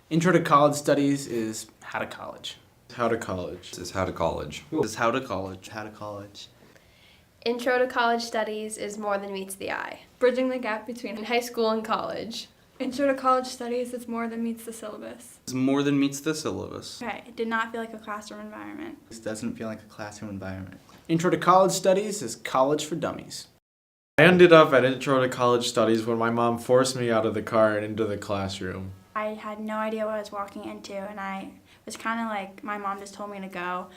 Intro to college studies is how to college. How to college. Is how to college. Is how to college. How to college. Intro to college studies is more than meets the eye. Bridging the gap between High school and college. Intro to college studies is more than meets the syllabus. It's more than meets the syllabus. Okay, it did not feel like a classroom environment. This doesn't feel like a classroom environment. Intro to college studies is college for dummies. I ended up at Intro to College Studies when my mom forced me out of the car and into the classroom. I had no idea what I was walking into, and I was kind of like, my mom just told me to go.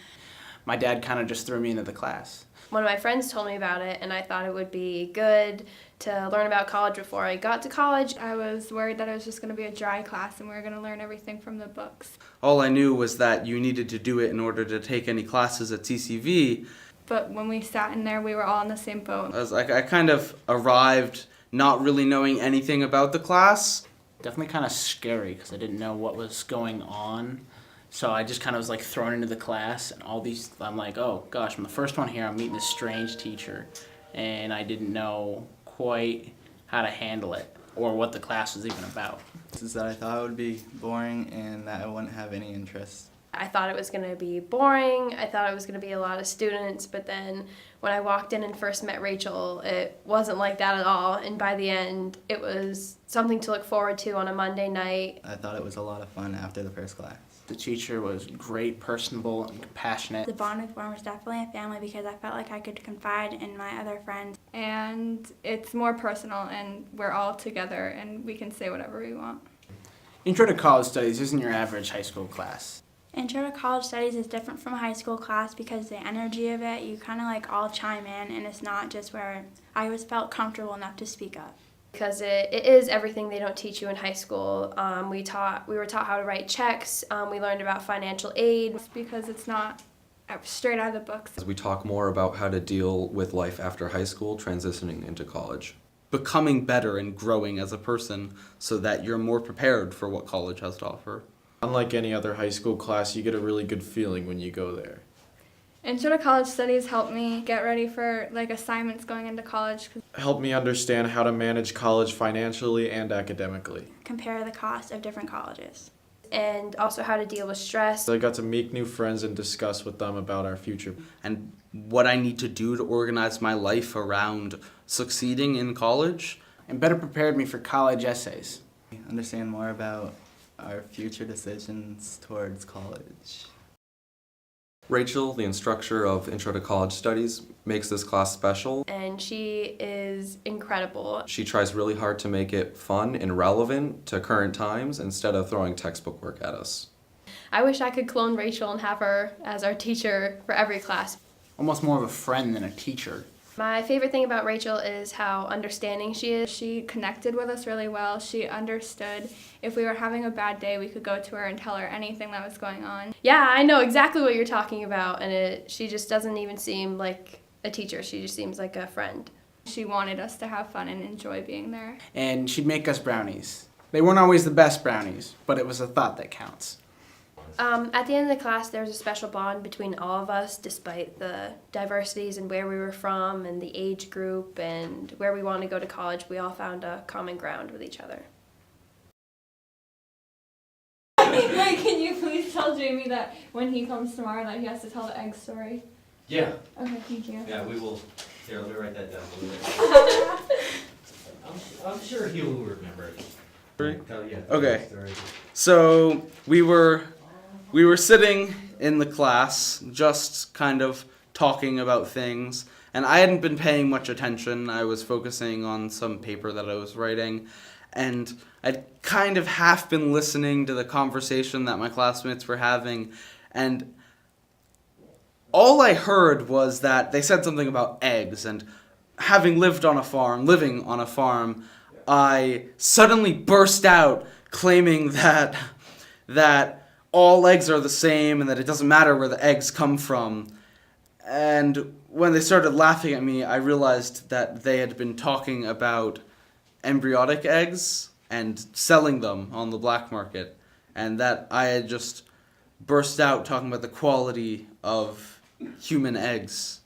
My dad kind of just threw me into the class. One of my friends told me about it, and I thought it would be good to learn about college before I got to college. I was worried that it was just going to be a dry class and we were going to learn everything from the books. All I knew was that you needed to do it in order to take any classes at CCV. But when we sat in there, we were all in the same boat. I kind of arrived not really knowing anything about the class. Definitely kind of scary because I didn't know what was going on. So I just kind of was like thrown into the class, and I'm like, oh gosh, I'm the first one here. I'm meeting this strange teacher, and I didn't know quite how to handle it or what the class was even about. Is that I thought it would be boring and that I wouldn't have any interest. I thought it was going to be boring. I thought it was going to be a lot of students, but then when I walked in and first met Rachel, it wasn't like that at all. And by the end, it was something to look forward to on a Monday night. I thought it was a lot of fun after the first class. The teacher was great, personable, and compassionate. The bond with Vermont was definitely a family because I felt like I could confide in my other friends. And it's more personal, and we're all together, and we can say whatever we want. Intro to college studies isn't your average high school class. Intro to college studies is different from a high school class because the energy of it, you kind of like all chime in, and it's not just where I always felt comfortable enough to speak up. Because it is everything they don't teach you in high school. We were taught how to write checks. We learned about financial aid. It's because it's not straight out of the books. We talk more about how to deal with life after high school, transitioning into college. Becoming better and growing as a person so that you're more prepared for what college has to offer. Unlike any other high school class, you get a really good feeling when you go there. Intro to college studies helped me get ready for like assignments going into college. Helped me understand how to manage college financially and academically. Compare the cost of different colleges. And also how to deal with stress. So I got to make new friends and discuss with them about our future. And what I need to do to organize my life around succeeding in college. And better prepared me for college essays. Understand more about our future decisions towards college. Rachel, the instructor of Intro to College Studies, makes this class special. And she is incredible. She tries really hard to make it fun and relevant to current times instead of throwing textbook work at us. I wish I could clone Rachel and have her as our teacher for every class. Almost more of a friend than a teacher. My favorite thing about Rachel is how understanding she is. She connected with us really well. She understood if we were having a bad day, we could go to her and tell her anything that was going on. Yeah, I know exactly what you're talking about, and she just doesn't even seem like a teacher. She just seems like a friend. She wanted us to have fun and enjoy being there. And she'd make us brownies. They weren't always the best brownies, but it was a thought that counts. At the end of the class, there was a special bond between all of us, despite the diversities and where we were from and the age group and where we wanted to go to college. We all found a common ground with each other. Wait, can you please tell Jamie that when he comes tomorrow that he has to tell the egg story? Yeah. Okay, thank you. Yeah, we will. Here, let me write that down. I'm sure he will remember it. Tell you. Okay. So we were sitting in the class, just kind of talking about things, and I hadn't been paying much attention. I was focusing on some paper that I was writing, and I'd kind of half been listening to the conversation that my classmates were having, and all I heard was that they said something about eggs, and living on a farm, I suddenly burst out claiming that all eggs are the same and that it doesn't matter where the eggs come from. And when they started laughing at me, I realized that they had been talking about embryonic eggs and selling them on the black market, and that I had just burst out talking about the quality of human eggs.